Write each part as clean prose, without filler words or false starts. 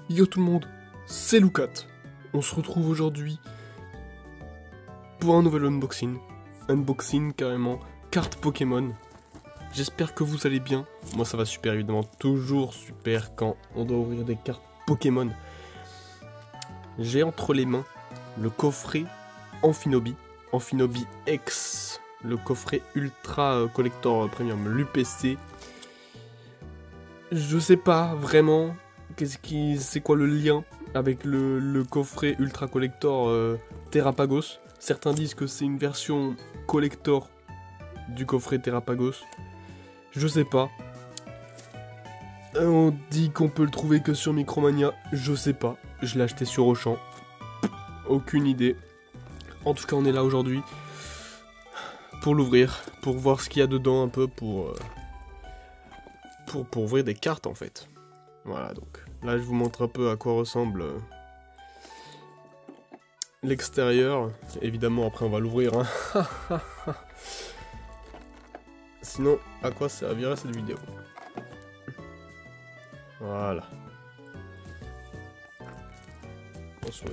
Yo tout le monde, c'est Loukat. On se retrouve aujourd'hui pour un nouvel unboxing. Unboxing carrément, carte Pokémon. J'espère que vous allez bien. Moi ça va super évidemment, toujours super quand on doit ouvrir des cartes Pokémon. J'ai entre les mains le coffret Amphinobi X, le coffret Ultra Collector Premium, l'UPC. Je sais pas vraiment c'est quoi le lien avec le coffret Ultra Collector Terrapagos. Certains disent que c'est une version collector du coffret Terrapagos. Je sais pas. On dit qu'on peut le trouver que sur Micromania. Je sais pas. Je l'ai acheté sur Auchan. Aucune idée. En tout cas, on est là aujourd'hui pour l'ouvrir, pour voir ce qu'il y a dedans un peu, pour ouvrir des cartes en fait. Voilà, donc là je vous montre un peu à quoi ressemble l'extérieur. Évidemment, après on va l'ouvrir. Hein. Sinon, à quoi servirait cette vidéo? Voilà. Attention.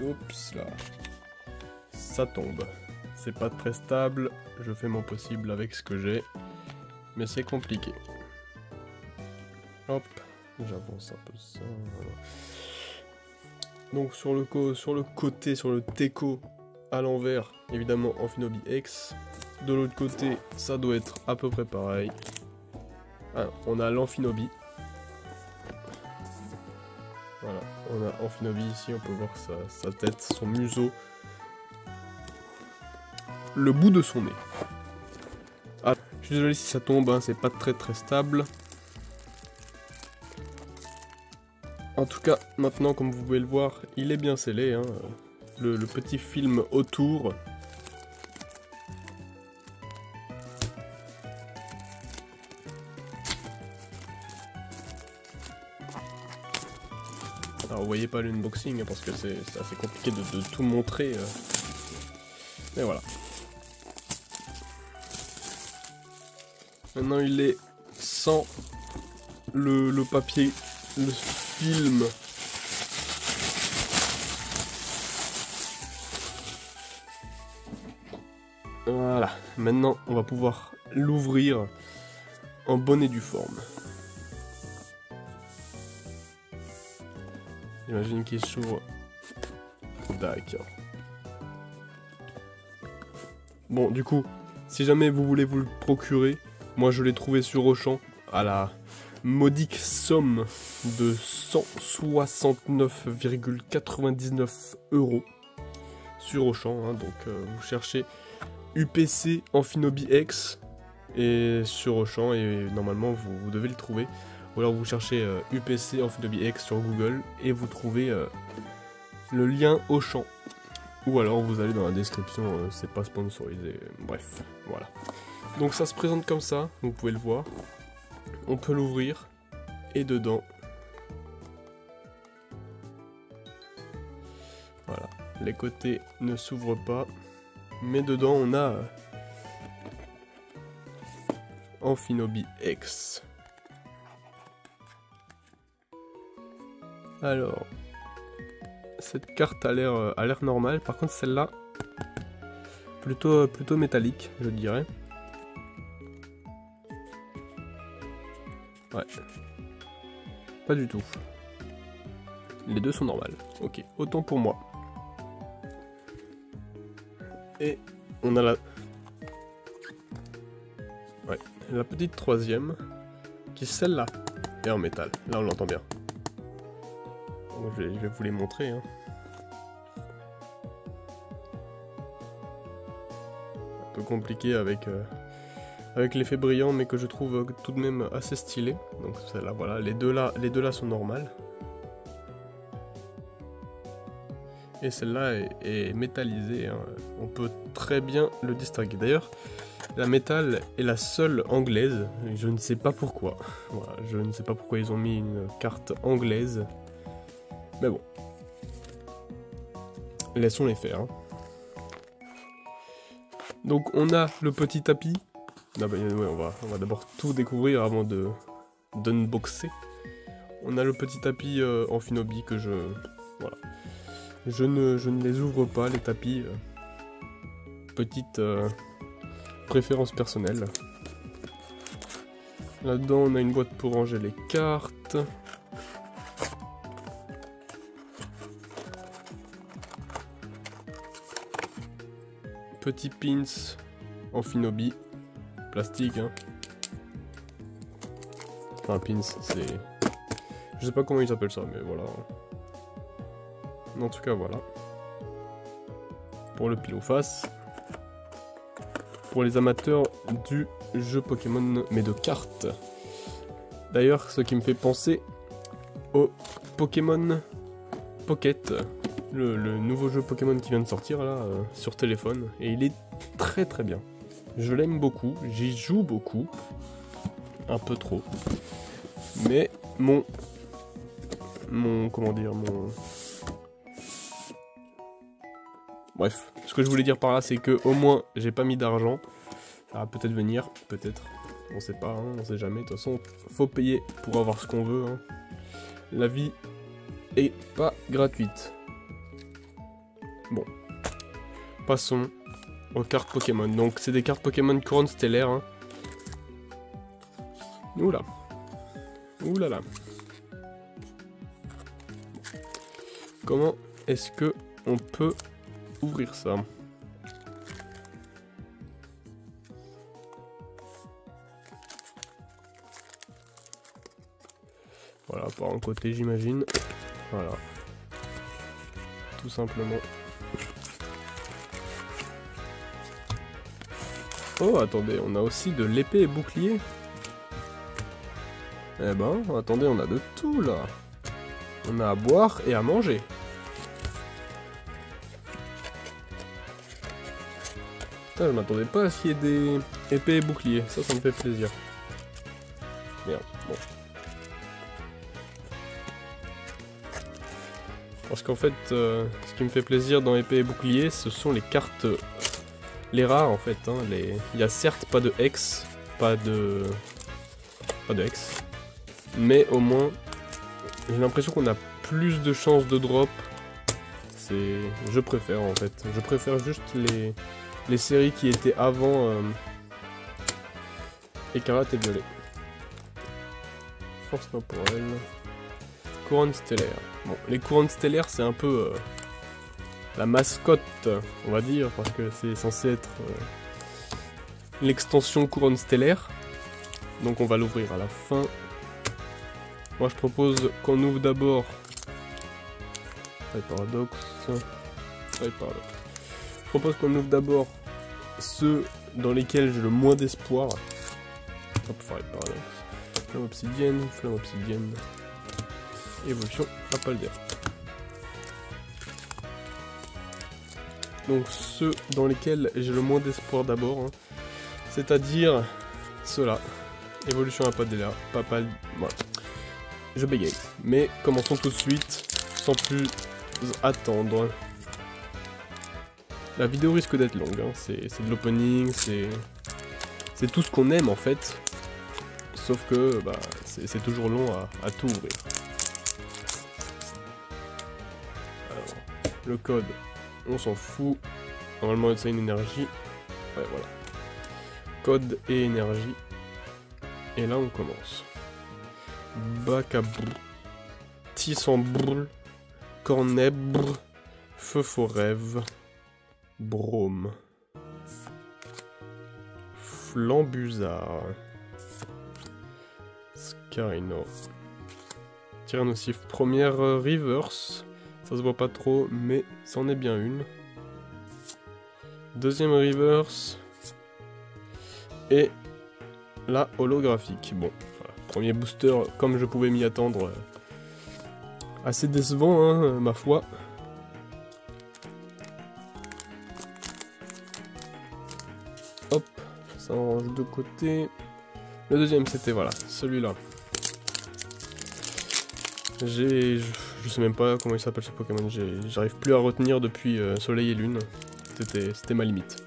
Oups là. Ça tombe. C'est pas très stable. Je fais mon possible avec ce que j'ai. Mais c'est compliqué. Hop. J'avance un peu ça. Voilà. Donc sur le côté, sur le teco à l'envers, évidemment Amphinobi X. De l'autre côté, ça doit être à peu près pareil. Alors, on a l'Amphinobi. Voilà, on a Amphinobi ici, on peut voir sa tête, son museau, le bout de son nez. Ah, je suis désolé si ça tombe, hein, c'est pas très stable. En tout cas, maintenant, comme vous pouvez le voir, il est bien scellé. Hein, le petit film autour. Alors vous voyez pas l'unboxing hein, parce que c'est assez compliqué de tout montrer. Mais voilà. Maintenant il est sans le papier, le film. Voilà. Maintenant on va pouvoir l'ouvrir en bonne et due forme. J'imagine qu'il s'ouvre. D'accord. Bon, du coup, si jamais vous voulez vous le procurer, moi je l'ai trouvé sur Auchan à la modique somme de 169,99 € sur Auchan. Hein, donc vous cherchez UPC Amphinobi X et sur Auchan et normalement vous devez le trouver. Ou alors vous cherchez UPC Amphinobi X sur Google et vous trouvez le lien Auchan. Ou alors vous allez dans la description, c'est pas sponsorisé, bref, voilà. Donc ça se présente comme ça, vous pouvez le voir. On peut l'ouvrir, et dedans... Voilà, les côtés ne s'ouvrent pas, mais dedans on a... Amphinobi X. Alors, cette carte a l'air normale. Par contre, celle-là, plutôt métallique, je dirais. Ouais, pas du tout. Les deux sont normales. Ok, autant pour moi. Et on a la petite troisième, qui est celle-là, et en métal. Là, on l'entend bien. Je vais vous les montrer. Hein. Un peu compliqué avec l'effet brillant, mais que je trouve tout de même assez stylé. Donc celle-là, voilà, les deux là sont normales. Et celle-là est métallisée. Hein. On peut très bien le distinguer. D'ailleurs, la métal est la seule anglaise. Je ne sais pas pourquoi. Voilà, je ne sais pas pourquoi ils ont mis une carte anglaise. Mais bon, laissons-les faire. Hein. Donc on a le petit tapis. Ah bah, ouais, on va d'abord tout découvrir avant d'unboxer. On a le petit tapis Amphinobi que je... Voilà. Je ne les ouvre pas, les tapis. Petite préférence personnelle. Là-dedans, on a une boîte pour ranger les cartes. Petit pins Amphinobi. Plastique, hein. Enfin, pins, c'est... Je sais pas comment ils appellent ça, mais voilà. En tout cas, voilà. Pour le pile ou face. Pour les amateurs du jeu Pokémon, mais de cartes. D'ailleurs, ce qui me fait penser au Pokémon Pocket. Le nouveau jeu Pokémon qui vient de sortir, là, sur téléphone. Et il est très très bien. Je l'aime beaucoup, j'y joue beaucoup. Un peu trop. Mais comment dire, bref, ce que je voulais dire par là, c'est que au moins j'ai pas mis d'argent. Ça va peut-être venir, peut-être. On sait pas, hein, on sait jamais. De toute façon, faut payer pour avoir ce qu'on veut. Hein. La vie est pas gratuite. Bon, passons aux cartes Pokémon. Donc c'est des cartes Pokémon couronne stellaire. Hein. Oula, oulala. Comment est-ce que on peut ouvrir ça? Voilà, par un côté j'imagine. Voilà. Tout simplement. Oh, attendez, on a aussi de l'épée et bouclier. Eh ben, attendez, on a de tout là. On a à boire et à manger. Putain, je m'attendais pas à ce qu'il y ait des épées et boucliers. Ça me fait plaisir. Merde, bon. Parce qu'en fait, ce qui me fait plaisir dans épée et bouclier, ce sont les cartes... les rares en fait. Hein, il y a certes pas de Hex, pas de Hex. Mais au moins, j'ai l'impression qu'on a plus de chances de drop. Je préfère en fait. Je préfère juste les séries qui étaient avant Écarlate et Violet. Force temporelle. Couronne stellaire. Bon, les couronnes stellaires, c'est un peu la mascotte, on va dire, parce que c'est censé être l'extension couronne stellaire. Donc on va l'ouvrir à la fin. Moi je propose qu'on ouvre d'abord Paradoxe. Paradoxe. Je propose qu'on ouvre d'abord ceux dans lesquels j'ai le moins d'espoir. Hop, Paradoxe. Flamme obsidienne, évolution à Paldear. Donc ceux dans lesquels j'ai le moins d'espoir d'abord, hein, c'est-à-dire ceux-là. Évolution à Paldear, voilà. Je bégaye. Mais commençons tout de suite, sans plus attendre. La vidéo risque d'être longue, hein. C'est de l'opening, c'est tout ce qu'on aime en fait. Sauf que bah, c'est toujours long à tout ouvrir. Alors, le code, on s'en fout. Normalement c'est une énergie. Ouais, voilà. Code et énergie. Et là on commence. Bacabou, Tissamboul, Cornebre, Feu Forève, Brome, Flambuzard, Scarino, Tyrannosif, première reverse, ça se voit pas trop mais c'en est bien une. Deuxième reverse et la holographique. Bon. Premier booster, comme je pouvais m'y attendre, assez décevant, hein, ma foi. Hop, ça on range de côté. Le deuxième, c'était, voilà, celui-là. Je sais même pas comment il s'appelle ce Pokémon, j'arrive plus à retenir depuis Soleil et Lune. C'était ma limite.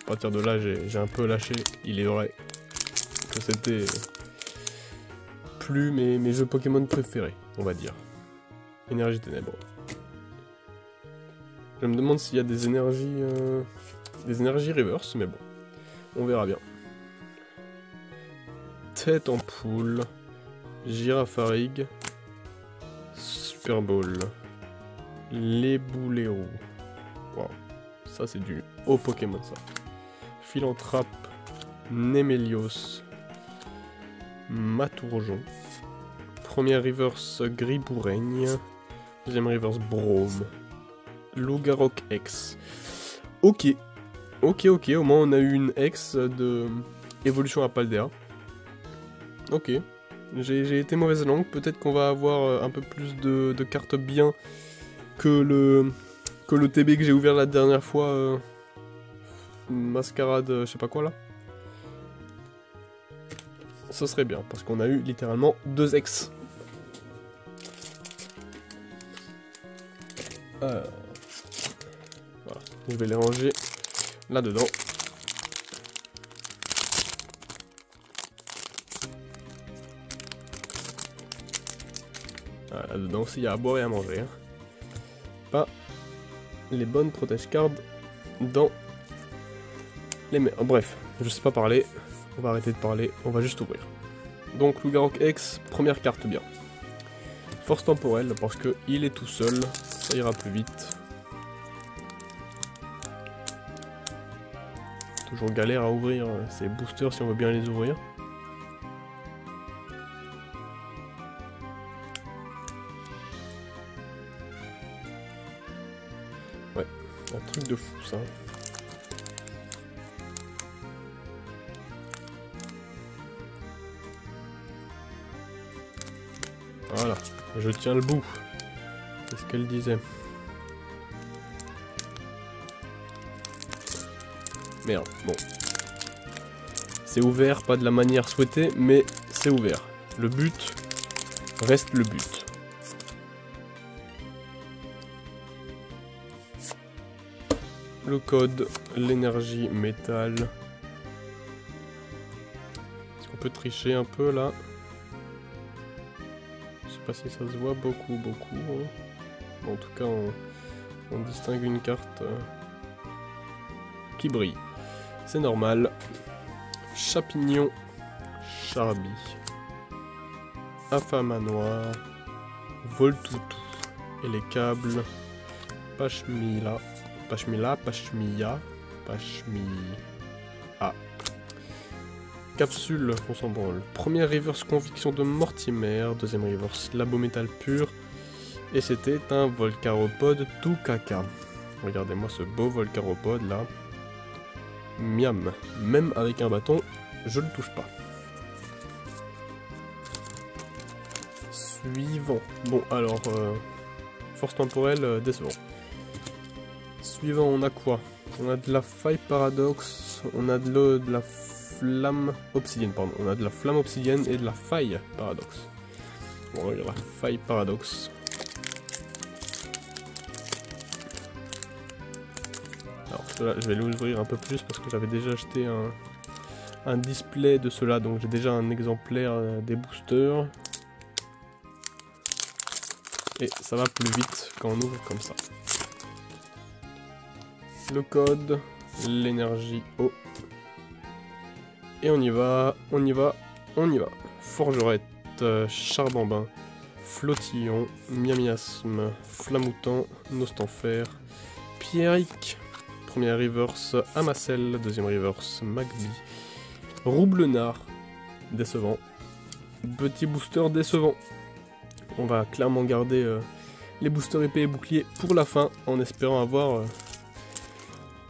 À partir de là, j'ai un peu lâché, il est vrai. C'était plus mes jeux Pokémon préférés, on va dire. Énergie ténèbres. Je me demande s'il y a des énergies reverse, mais bon, on verra bien. Tête en poule, Girafarig, Super Ball, les Bouléo. Wow, ça c'est du haut Pokémon ça. Philanthrape, Némélios, Matourjon. Première reverse Griboureigne, deuxième reverse Brome, Lougarok X. Ok, au moins on a eu une X de évolution à Paldea. Ok, j'ai été mauvaise langue, peut-être qu'on va avoir un peu plus de cartes bien que le TB que j'ai ouvert la dernière fois. Mascarade, je sais pas quoi là. Ce serait bien, parce qu'on a eu littéralement 2 X. Voilà, je vais les ranger là-dedans. Voilà, là-dedans aussi, il y a à boire et à manger. Hein. Pas les bonnes protège cards dans les mains. Bref, je sais pas parler. On va arrêter de parler, on va juste ouvrir. Donc, Lougarok X, première carte bien. Force temporelle, parce que il est tout seul, ça ira plus vite. Toujours galère à ouvrir ces boosters si on veut bien les ouvrir. Ouais, un truc de fou ça. Voilà, je tiens le bout. C'est ce qu'elle disait. Merde, bon. C'est ouvert, pas de la manière souhaitée, mais c'est ouvert. Le but reste le but. Le code, l'énergie, métal. Est-ce qu'on peut tricher un peu là? Je sais pas si ça se voit beaucoup. Hein. Bon, en tout cas, on distingue une carte qui brille. C'est normal. Chapignon, Charby, Afamanoir, Voltoutou, et les câbles, Pashmilla, Capsule, on s'en branle. Première reverse conviction de Mortimer, deuxième reverse labo métal pur, et c'était un Volcaropode tout caca. Regardez-moi ce beau Volcaropode là. Miam, même avec un bâton, je le touche pas. Suivant. Bon, alors, force temporelle, décevant. Suivant, on a quoi? On a de la faille paradoxe, on a de la flamme obsidienne, pardon. On a de la flamme obsidienne et de la faille paradoxe. Bon, on va regarder la faille paradoxe. Cela, je vais l'ouvrir un peu plus parce que j'avais déjà acheté un display de cela, donc j'ai déjà un exemplaire des boosters. Et ça va plus vite quand on ouvre comme ça. Le code, l'énergie eau. Et on y va. Forgerette, charbambin, flottillon, miamiasme, flamoutant, nostanfer, pierrick. Première reverse Amacel, deuxième reverse Magby, Roublenard, décevant, petit booster décevant. On va clairement garder les boosters épée et bouclier pour la fin en espérant avoir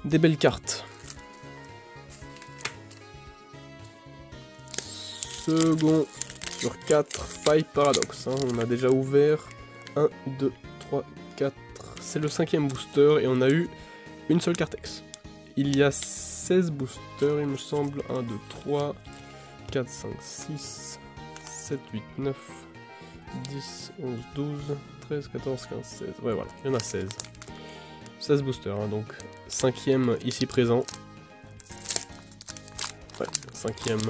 des belles cartes. Second sur 4, faille paradoxe. Hein. On a déjà ouvert 1, 2, 3, 4. C'est le 5e booster et on a eu une seule carte X. Il y a 16 boosters, il me semble. 1, 2, 3, 4, 5, 6, 7, 8, 9, 10, 11, 12, 13, 14, 15, 16. Ouais, voilà, il y en a 16. 16 boosters, hein, donc 5e ici présent. Ouais, 5e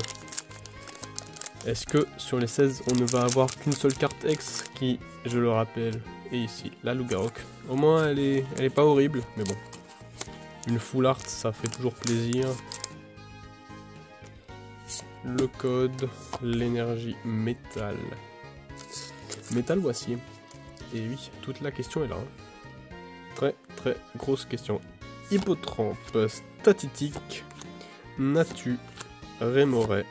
Est-ce que sur les 16, on ne va avoir qu'une seule carte X qui, je le rappelle, est ici, la Lougarok. Au moins, elle est pas horrible, mais bon. Une full art, ça fait toujours plaisir. Le code, l'énergie, métal. Métal ou acier? Et oui, toute la question est là. Très très grosse question. Hippotrampe, Statitique, Natu, Rémoret,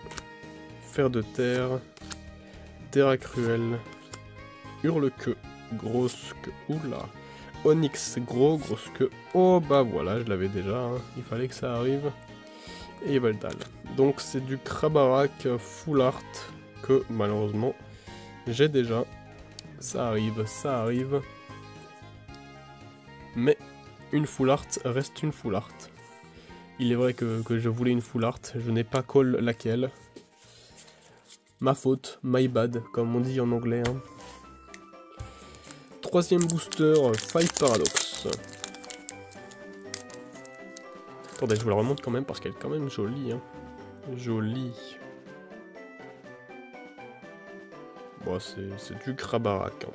Fer de terre, Terra cruelle, Hurle-queue, grosse queue, oula, Onyx, grosse queue, oh bah voilà, je l'avais déjà, hein. Il fallait que ça arrive, et Voltal. Donc c'est du Krabarak full art que malheureusement j'ai déjà, ça arrive, mais une full art reste une full art. Il est vrai que je voulais une full art, je n'ai pas call laquelle. Ma faute, my bad, comme on dit en anglais. Hein. Troisième booster, Five Paradox. Attendez, je vous la remonte quand même parce qu'elle est quand même jolie. Hein. Jolie. Bon, c'est du Krabarak. Hein.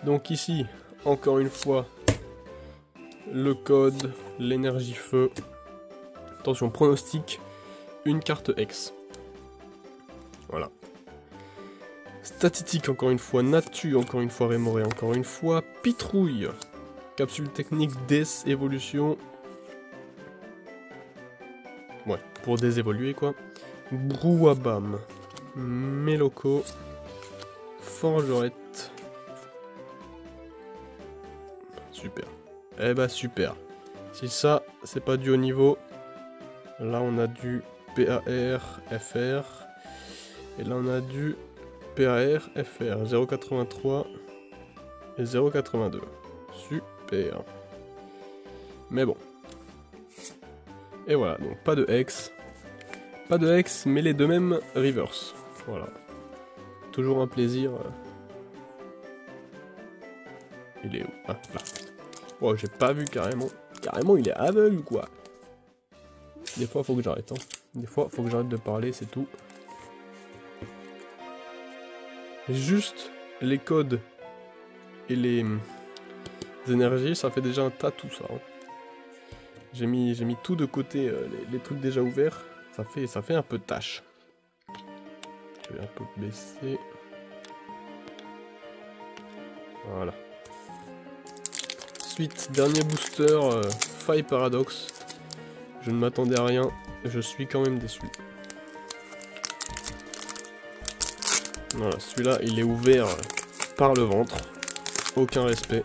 Donc ici, encore une fois, le code, l'énergie feu. Attention, pronostic, une carte X. Voilà. Statistique, encore une fois, Natu, encore une fois, Rémoré, encore une fois, Pitrouille. Capsule technique, Death, évolution. Ouais, pour désévoluer quoi. Brouabam, Meloko, Forgerette. Super. Eh bah super. Si ça, c'est pas du haut niveau, là on a du PAR, FR. Et là on a du PAR, FR. 0,83 et 0,82. Super. Mais bon. Et voilà, donc pas de X. Pas de X, mais les deux mêmes reverse. Voilà. Toujours un plaisir. Il est où? Ah, là. Oh, j'ai pas vu carrément. Carrément, il est aveugle, quoi. Des fois, faut que j'arrête. Hein. Des fois, faut que j'arrête de parler, c'est tout. Juste les codes et les énergies, ça fait déjà un tas tout ça. Hein. J'ai mis tout de côté, les trucs déjà ouverts. Ça fait un peu de tâche. Je vais un peu baisser. Voilà. Ensuite, dernier booster, Five Paradox. Je ne m'attendais à rien, je suis quand même déçu. Voilà, celui-là, il est ouvert par le ventre. Aucun respect.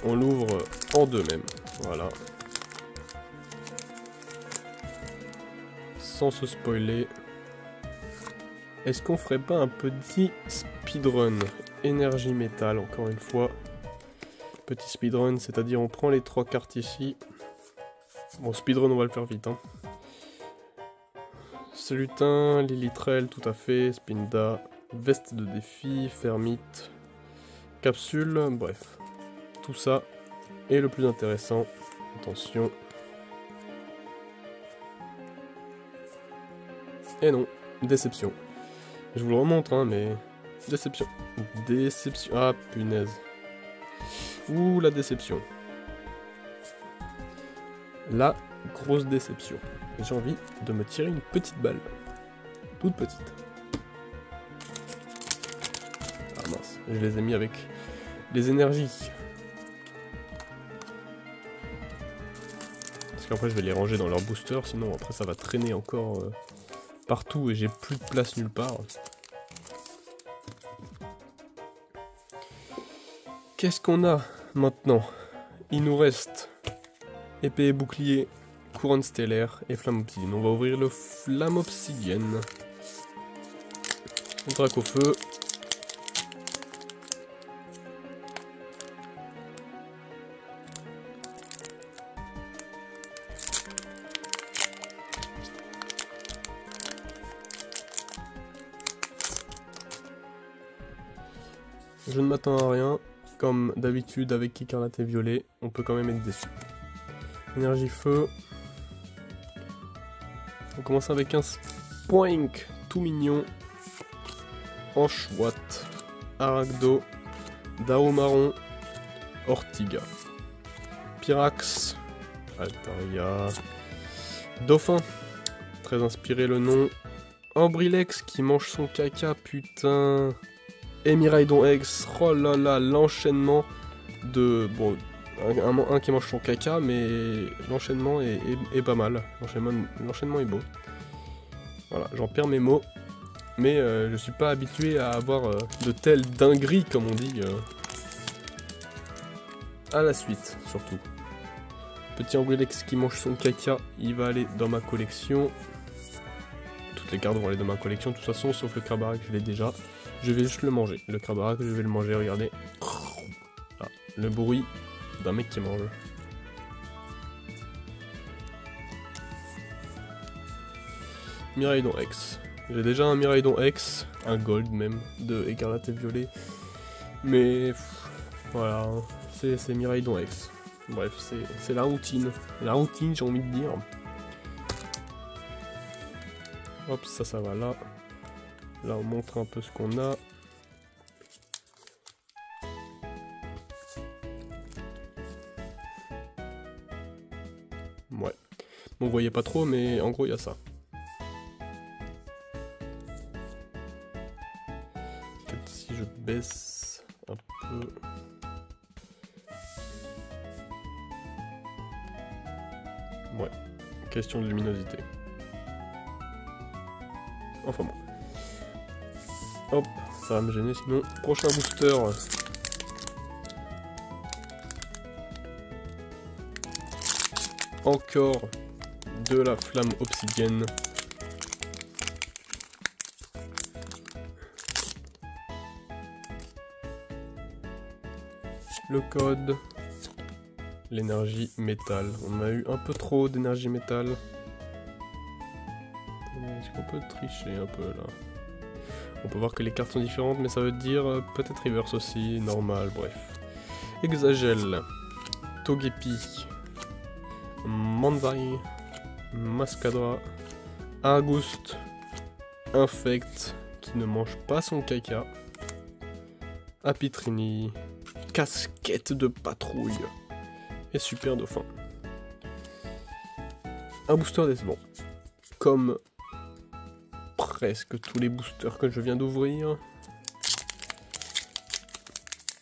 On l'ouvre en deux même. Voilà. Sans se spoiler. Est-ce qu'on ferait pas un petit speedrun? Énergie métal, encore une fois. Petit speedrun, c'est-à-dire on prend les 3 cartes ici. Bon, speedrun, on va le faire vite. Hein. Salutin, Lilitrel, tout à fait, Spinda, Veste de défi, Fermite, Capsule, bref. Tout ça est le plus intéressant. Attention. Et non, déception. Je vous le remontre, hein, mais... Déception. Déception. Ah, punaise. Ouh, la déception. La grosse déception. J'ai envie de me tirer une petite balle. Toute petite. Ah mince, je les ai mis avec les énergies. Parce qu'après je vais les ranger dans leur booster, sinon après ça va traîner encore partout et j'ai plus de place nulle part. Qu'est-ce qu'on a maintenant? Il nous reste épée et bouclier, couronne stellaire et flamme obsidienne. On va ouvrir le flamme obsidienne. On traque au feu. je ne m'attends à rien. Comme d'habitude avec Écarlate et Violet, on peut quand même être déçu. Énergie feu. On commence avec un Spoink, tout mignon. Anchoite, Arachdo, Dao Marron, Ortiga, Pyrax, Altaria, Dauphin, très inspiré le nom. Ambrilex qui mange son caca, putain. Et Miraidon X, oh là là, l'enchaînement de... Bon, un qui mange son caca, mais l'enchaînement est pas mal. L'enchaînement est beau. Voilà, j'en perds mes mots. Mais je suis pas habitué à avoir de telles dingueries, comme on dit. À la suite, surtout. Petit Ambrilex qui mange son caca, il va aller dans ma collection. Toutes les cartes vont aller dans ma collection, de toute façon, sauf le Krabarak, je l'ai déjà. Je vais juste le manger. Le Krabarak, je vais le manger, regardez. Ah, le bruit d'un mec qui mange. Miraidon X. J'ai déjà un Miraidon X, un Gold même, de Écarlate et Violet. Mais voilà, c'est Miraidon X. Bref, c'est la routine. La routine, j'ai envie de dire. Hop, ça va là. Là, on montre un peu ce qu'on a. Ouais. Bon, vous voyez pas trop, mais en gros, il y a ça. Peut-être si je baisse un peu. Ouais. Question de luminosité. Enfin bon. Hop, ça va me gêner sinon. Prochain booster. Encore de la flamme obsidienne. Le code. L'énergie métal. On a eu un peu trop d'énergie métal. Est-ce qu'on peut tricher un peu là? On peut voir que les cartes sont différentes, mais ça veut dire peut-être reverse aussi, normal, bref. Exagel, Togepi, Manzai, Mascadra, Argust, Infect, qui ne mange pas son caca, Apitrini, Casquette de patrouille, et Super Dauphin. Un booster décevant. Comme presque tous les boosters que je viens d'ouvrir.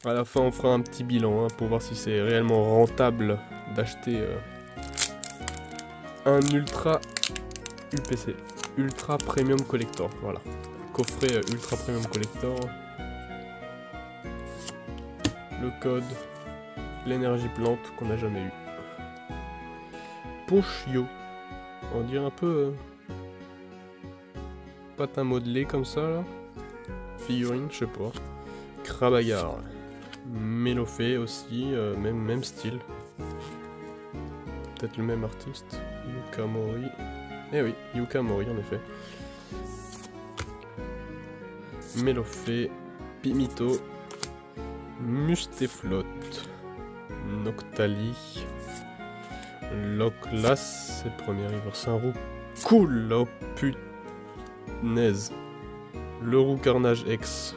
À la fin, on fera un petit bilan pour voir si c'est réellement rentable d'acheter un Ultra UPC, Ultra Premium Collector. Voilà, coffret Ultra Premium Collector. Le code, l'énergie plante qu'on n'a jamais eu. Ponchio, on dirait un peu patin modelé comme ça là. Figurine, je sais pas. Krabagar. Mélofée aussi, même style. Peut-être le même artiste. Yuka Mori. Eh oui, Yuka Mori en effet. Mélofée. Pimito. Mustéflotte. Noctali. Loclas. C'est premier reverse un roux. Cool, oh punaise. Le roux Carnage X.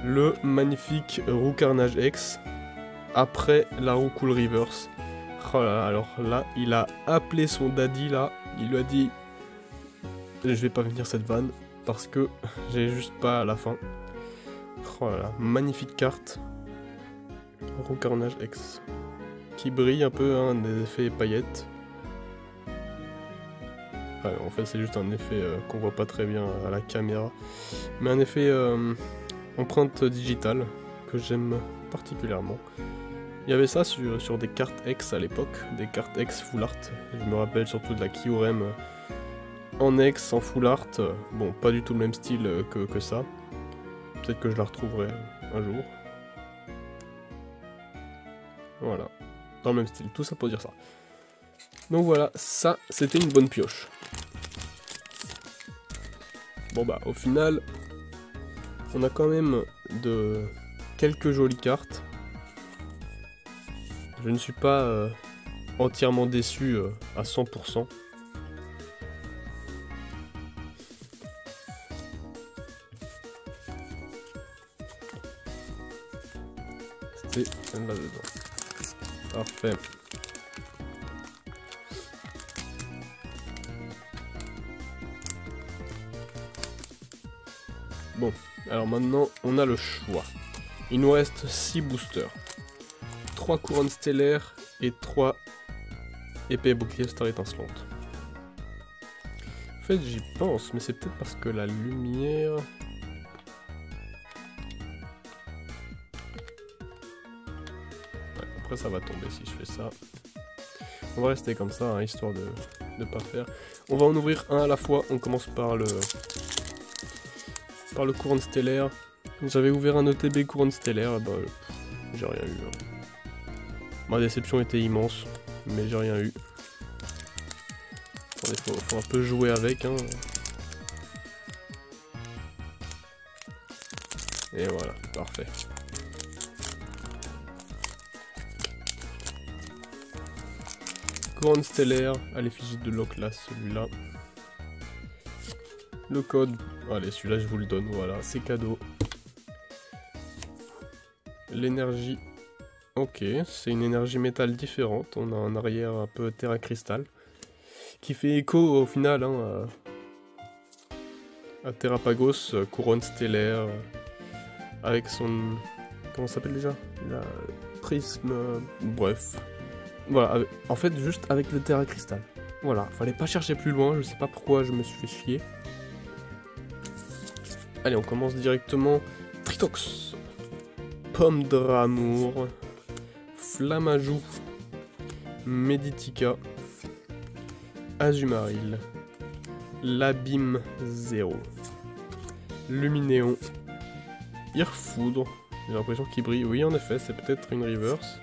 Le magnifique roux Carnage X. Après la roux Cool Reverse. Oh là là, alors là, il a appelé son daddy là. Il lui a dit: je vais pas venir cette vanne parce que j'ai juste pas à la fin. Oh là là, magnifique carte. Roux Carnage X. Qui brille un peu, hein, des effets paillettes. Ouais, en fait, c'est juste un effet qu'on voit pas très bien à la caméra. Mais un effet empreinte digitale que j'aime particulièrement. Il y avait ça sur des cartes X à l'époque, des cartes X full art. Je me rappelle surtout de la Kyurem en X, en full art. Bon, pas du tout le même style que ça. Peut-être que je la retrouverai un jour. Voilà, dans le même style, tout ça pour dire ça. Donc voilà, ça c'était une bonne pioche. Bon bah au final, on a quand même de quelques jolies cartes. Je ne suis pas entièrement déçu à 100%. C'était celle-là dedans. Parfait. Bon, alors maintenant on a le choix. Il nous reste 6 boosters. 3 couronnes stellaires et 3 épées et boucliers star étincelante. En fait j'y pense, mais c'est peut-être parce que la lumière... Ouais, après ça va tomber si je fais ça. On va rester comme ça, hein, histoire de ne pas faire. On va en ouvrir un à la fois, on commence par le couronne stellaire. J'avais ouvert un ETB couronne stellaire, bah, j'ai rien eu. Hein. Ma déception était immense, mais j'ai rien eu. Attendez, faut un peu jouer avec. Hein. Et voilà, parfait. Couronne stellaire, à l'effigie de Loklas, celui-là. Le code, allez, celui-là je vous le donne, voilà, c'est cadeau. L'énergie, ok, c'est une énergie métal différente. On a un arrière un peu terre cristal qui fait écho au final hein, à Terrapagos, couronne stellaire, avec son... comment ça s'appelle déjà? La prisme, bref. Voilà, en fait juste avec le terre cristal. Voilà, fallait pas chercher plus loin, je sais pas pourquoi je me suis fait chier. Allez, on commence directement. Tritox, Pomme d'amour, Flammajou, Meditica, Azumaril, l'Abîme 0, Luminéon, Irfoudre, j'ai l'impression qu'il brille, oui en effet, c'est peut-être une reverse.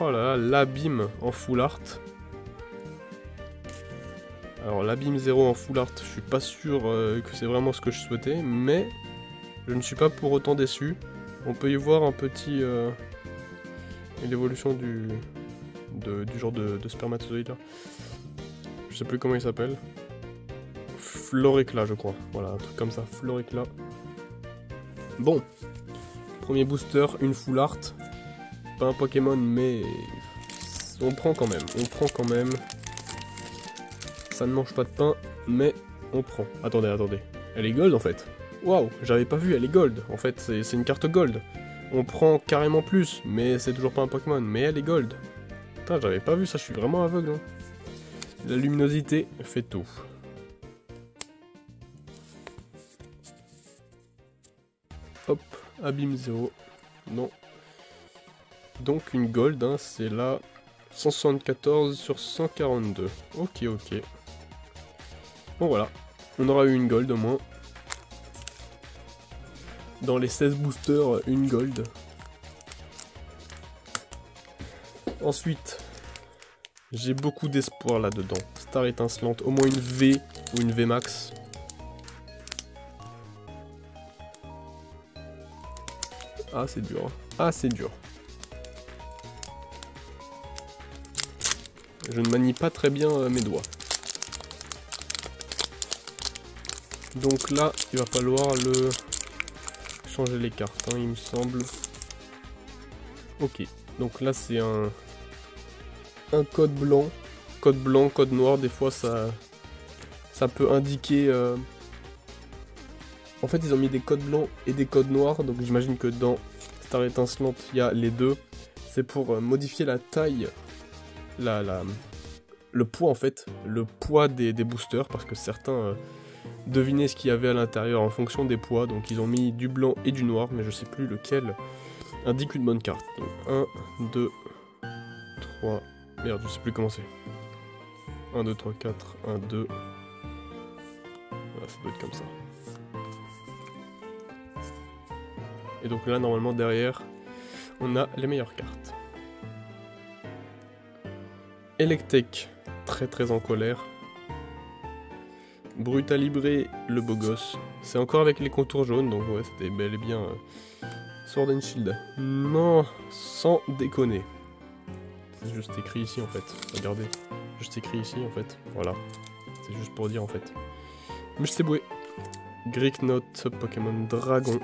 Oh là là, l'Abîme en full art. Alors l'Abîme 0 en full art, je suis pas sûr que c'est vraiment ce que je souhaitais, mais je ne suis pas pour autant déçu. On peut y voir un petit... l'évolution du genre de spermatozoïde là. Je sais plus comment il s'appelle. Floréclat je crois, voilà, un truc comme ça, Floréclat. Bon, premier booster, une full art. Pas un Pokémon, mais on prend quand même, Ça ne mange pas de pain, mais on prend. Attendez, elle est gold en fait. Waouh, j'avais pas vu, elle est gold. En fait, c'est une carte gold. On prend carrément plus, mais c'est toujours pas un Pokémon, mais elle est gold. Putain, j'avais pas vu ça, je suis vraiment aveugle. Hein. La luminosité fait tout. Hop, Abîme 0. Non. Donc une gold, hein, c'est la 174 sur 142. Ok. Bon voilà, on aura eu une gold au moins. Dans les 16 boosters, une gold. Ensuite, j'ai beaucoup d'espoir là-dedans. Star étincelante, au moins une V ou une V max. Ah c'est dur, hein. Ah c'est dur. Je ne manie pas très bien mes doigts. Donc là, il va falloir changer les cartes, hein, il me semble. Ok, donc là c'est un code blanc. Code blanc, code noir, des fois ça peut indiquer... En fait, ils ont mis des codes blancs et des codes noirs, donc j'imagine que dans Star étincelante, il y a les deux. C'est pour modifier la taille, le poids en fait, le poids des boosters, parce que certains devinaient ce qu'il y avait à l'intérieur en fonction des poids, donc ils ont mis du blanc et du noir, mais je sais plus lequel indique une bonne carte. Donc 1, 2, 3, merde, je sais plus comment c'est. 1, 2, 3, 4, 1, 2... Voilà, ça doit être comme ça. Et donc là, normalement, derrière, on a les meilleures cartes. Electek, très en colère. Brutalibré, le beau gosse. C'est encore avec les contours jaunes, donc ouais, c'était bel et bien Sword and Shield. Non, sans déconner. C'est juste écrit ici en fait. Regardez. Juste écrit ici en fait. Voilà. C'est juste pour dire en fait. Mustéboué. Greek Note, Pokémon Dragon.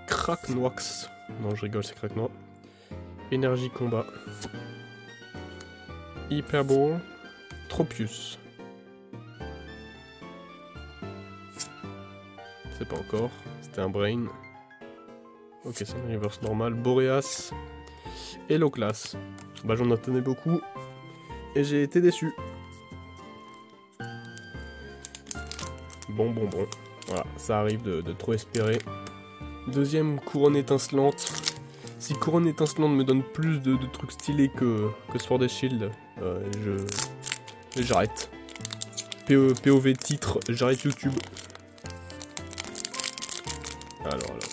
Kraknoax. Non, je rigole, c'est Kraknoa. Énergie Combat. Hyperball. Tropius. C'est pas encore. C'était un Brain. Ok, c'est une reverse normale. Boreas. Hello Class. Bah, j'en attendais beaucoup. Et j'ai été déçu. Bon. Voilà, ça arrive de trop espérer. Deuxième, couronne étincelante. Si couronne étincelante me donne plus de trucs stylés que Sword and Shield, j'arrête. POV titre, j'arrête YouTube. Alors là.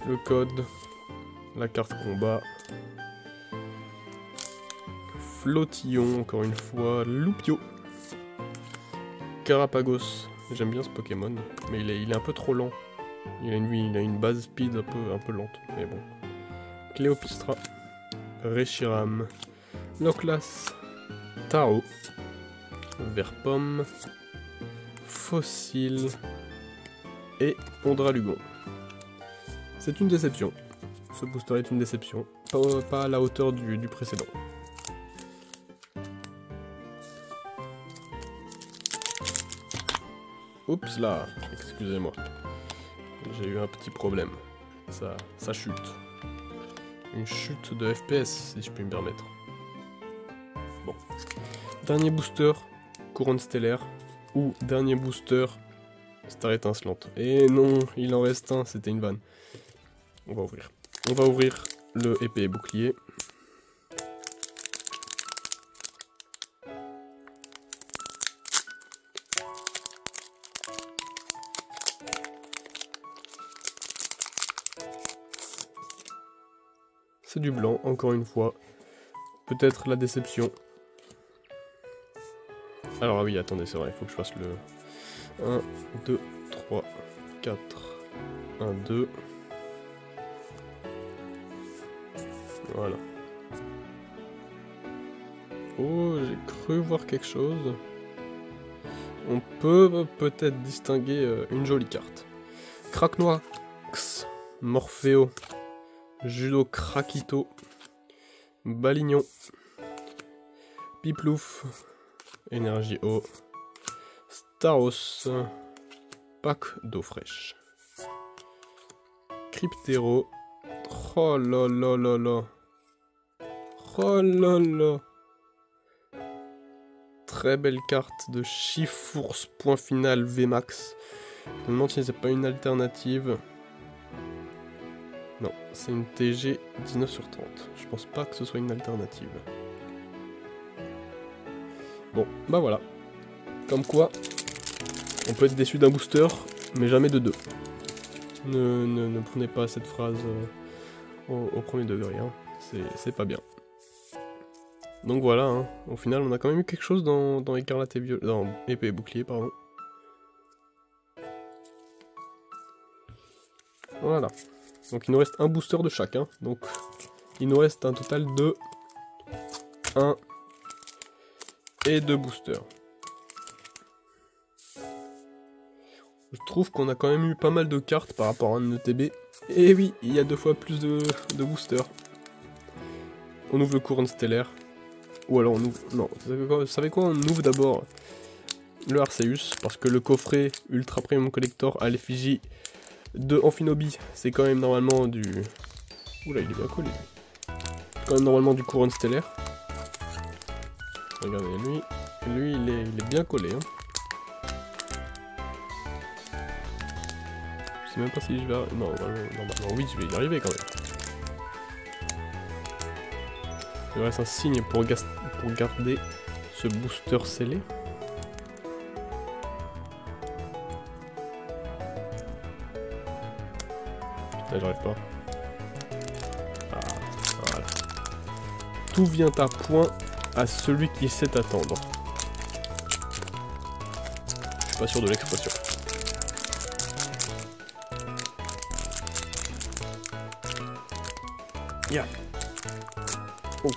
Le code. La carte combat. Flottillon, encore une fois. Loupio. Carapagos. J'aime bien ce Pokémon, mais il est un peu trop lent. Il a une base speed un peu lente, mais bon. Cléopistra. Reshiram. Loclas. Tao. Verpomme. Fossile. Et Ondralugon. C'est une déception. Ce booster est une déception. Pas à la hauteur du précédent. Oups là, excusez-moi. J'ai eu un petit problème. Ça chute. Une chute de FPS, si je puis me permettre. Bon. Dernier booster, couronne stellaire. Ou dernier booster, star étincelante. Et non, il en reste un, c'était une vanne. On va ouvrir. On va ouvrir le épée et bouclier. C'est du blanc, encore une fois. Peut-être la déception. Alors ah oui, attendez, c'est vrai, il faut que je fasse le 1, 2, 3, 4, 1, 2. Voilà. Oh, j'ai cru voir quelque chose. On peut peut-être distinguer une jolie carte. Kraknoax, Morpheo, Judo Krakito, Balignon, Piplouf, Énergie eau, Staros, Pack d'eau fraîche, Cryptero, oh là là là là, oh là là, très belle carte de Chifours, point final VMAX. Je me demande si c'est pas une alternative. Non, c'est une TG 19/30. Je pense pas que ce soit une alternative. Bon, bah voilà. Comme quoi, on peut être déçu d'un booster, mais jamais de deux. Ne prenez pas cette phrase au premier degré, hein. C'est pas bien. Donc voilà, hein. Au final, on a quand même eu quelque chose dans Écarlate et Violet, dans Épée et Bouclier, pardon. Voilà. Donc il nous reste un booster de chacun. Donc il nous reste un total de 1 et 2 boosters. Je trouve qu'on a quand même eu pas mal de cartes par rapport à un ETB. Et oui, il y a 2 fois plus de boosters. On ouvre le couronne stellaire. Ou alors on ouvre... Non, vous savez quoi? On ouvre d'abord le Arceus. Parce que le coffret Ultra Premium Collector à l'effigie de Amphinobi, c'est quand même normalement du... Oula, il est bien collé. C'est quand même normalement du couronne stellaire. Regardez, lui il est bien collé. Hein. Je sais même pas si je vais... Non, normalement oui, je vais y arriver quand même. Il reste un signe pour garder ce booster scellé. Là, j'arrive pas. Ah, voilà. Tout vient à point à celui qui sait attendre. Je suis pas sûr de l'expression. Yeah. Oh.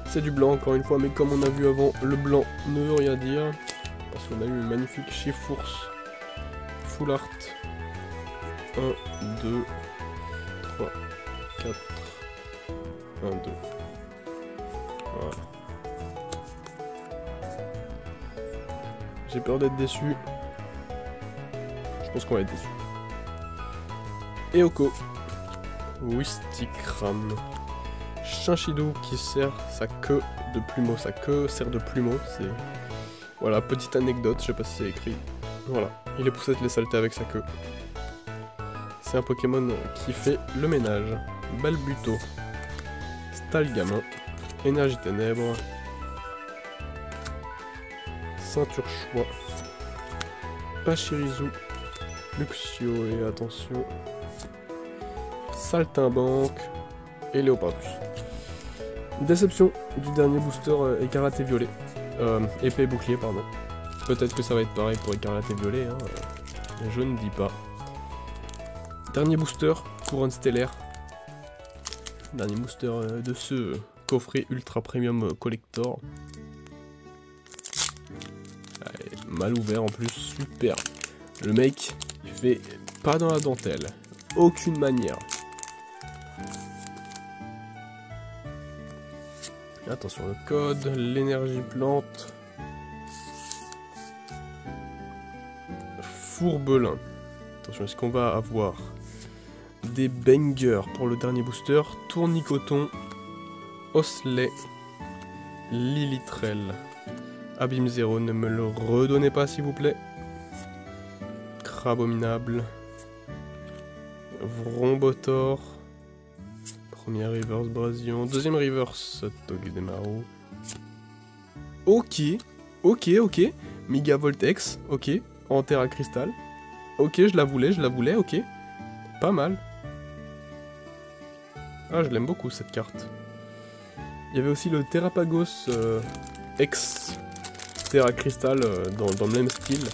C'est du blanc encore une fois, mais comme on a vu avant, le blanc ne veut rien dire. Parce qu'on a eu une magnifique Chifours Full Art. 1, 2, 3, 4. 1, 2. Voilà. J'ai peur d'être déçu. Je pense qu'on va être déçu. Eoko. Wistikram. Chinchidou qui sert sa queue de plumeau. Sa queue sert de plumeau. C'est. Voilà, petite anecdote, je sais pas si c'est écrit. Voilà, il est poussé de les saletés avec sa queue. C'est un Pokémon qui fait le ménage. Balbuto. Stalgamin. Énergie ténèbres. Ceinture choix. Pachirisu. Luxio et attention. Saltimbanque. Et Léopardus. Déception du dernier booster écarlate et violet. Épée et bouclier, pardon. Peut-être que ça va être pareil pour écarlate et violet, hein. Je ne dis pas. Dernier booster, couronne stellaire. Dernier booster de ce coffret ultra premium collector. Allez, mal ouvert en plus, super. Le mec, il fait pas dans la dentelle. Aucune manière. Attention le code, l'énergie plante. Fourbelin. Attention, est-ce qu'on va avoir des bangers pour le dernier booster? Tournicoton, Osley, Lilitrel. Abîme 0, ne me le redonnez pas s'il vous plaît. Crabominable. Vrombotor. Première reverse Brasion, deuxième reverse Togedemaru. Ok, ok. Mega Voltex, ok. En terre à cristal. Ok, je la voulais, ok. Pas mal. Ah, je l'aime beaucoup cette carte. Il y avait aussi le Terrapagos ex Terra Cristal dans le même style.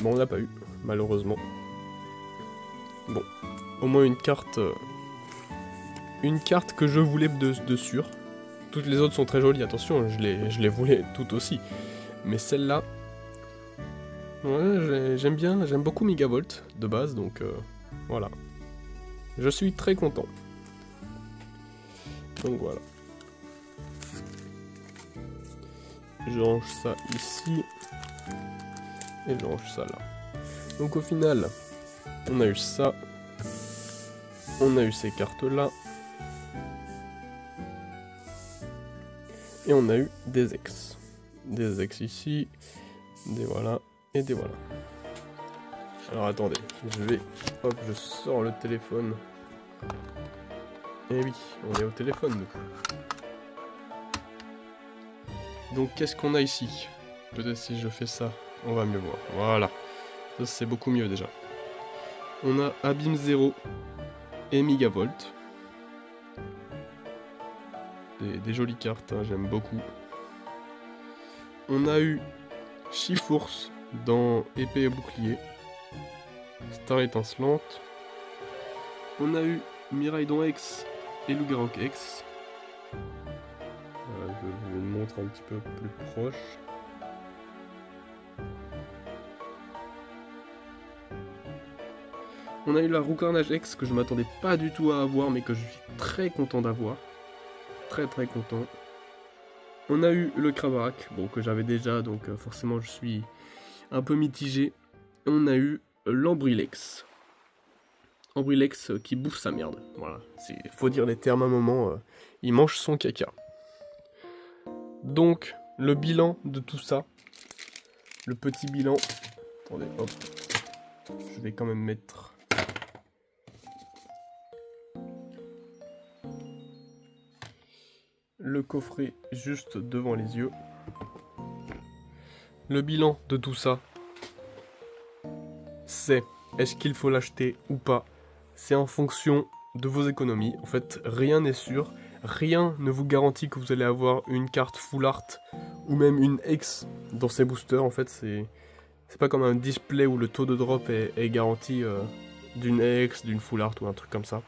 Bon, on l'a pas eu, malheureusement. Bon, au moins une carte que je voulais de sûr. Toutes les autres sont très jolies, attention, je les voulais toutes aussi. Mais celle-là, ouais, j'aime beaucoup Megavolt de base, donc voilà. Je suis très content. Donc voilà. Je range ça ici. Et je range ça là. Donc au final, on a eu ça. On a eu ces cartes-là. Et on a eu des ex. Des ex ici. Des voilà. Et des voilà. Alors attendez. Hop, je sors le téléphone. Eh oui, on est au téléphone nous. Donc qu'est-ce qu'on a ici? Peut-être si je fais ça, on va mieux voir. Voilà. Ça c'est beaucoup mieux déjà. On a Abîme 0 et Megavolt. Des jolies cartes, hein, j'aime beaucoup. On a eu Chifours dans Épée et Bouclier. Star étincelante. On a eu Miraidon X et Lugarok X. Voilà, je le montre un petit peu plus proche. On a eu la Roucarnage X que je m'attendais pas du tout à avoir, mais que je suis très content d'avoir. Très content. On a eu le Cravarak, bon, que j'avais déjà, donc forcément je suis un peu mitigé. On a eu l'Ambrilex. Ambrilex qui bouffe sa merde. Voilà, faut dire les termes à un moment, il mange son caca. Donc, le bilan de tout ça. Le petit bilan. Attendez, hop. Je vais quand même mettre... le coffret juste devant les yeux. Le bilan de tout ça, c'est est-ce qu'il faut l'acheter ou pas? C'est en fonction de vos économies. En fait, rien n'est sûr. Rien ne vous garantit que vous allez avoir une carte full art ou même une X dans ces boosters. En fait, c'est pas comme un display où le taux de drop est garanti d'une X, d'une full art ou un truc comme ça.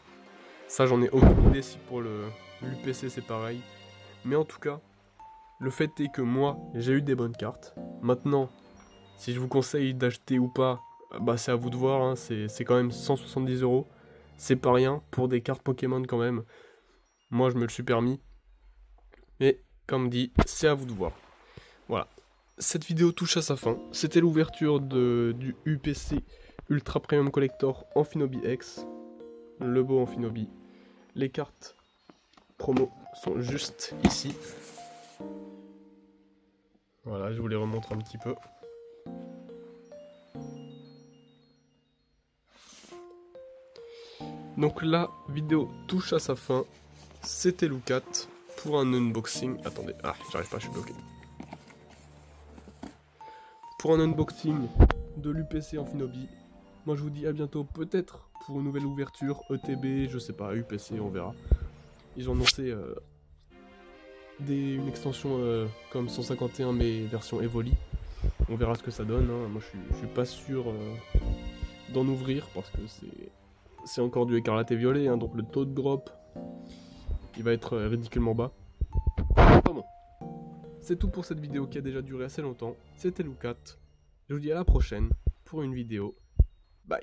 Ça, j'en ai aucune idée si pour l'UPC c'est pareil. Mais en tout cas, le fait est que moi, j'ai eu des bonnes cartes. Maintenant, si je vous conseille d'acheter ou pas, bah c'est à vous de voir, hein. C'est quand même 170 €. C'est pas rien pour des cartes Pokémon quand même. Moi, je me le suis permis. Mais, comme dit, c'est à vous de voir. Voilà. Cette vidéo touche à sa fin. C'était l'ouverture du UPC Ultra Premium Collector Amphinobi X. Le beau Amphinobi. Les cartes promo sont juste ici. Voilà, je vous les remontre un petit peu. Donc la vidéo touche à sa fin. C'était Loukat pour un unboxing. Attendez, j'arrive pas, je suis bloqué. Pour un unboxing de l'UPC Amphinobi. Moi je vous dis à bientôt, peut-être pour une nouvelle ouverture, ETB, je sais pas, UPC, on verra. Ils ont annoncé une extension comme 151 mais version Evoli. On verra ce que ça donne, hein. Moi je suis pas sûr d'en ouvrir parce que c'est encore du écarlate et violet, hein, donc le taux de drop il va être ridiculement bas. Enfin bon, c'est tout pour cette vidéo qui a déjà duré assez longtemps. C'était Loukat. Je vous dis à la prochaine pour une vidéo. Bye.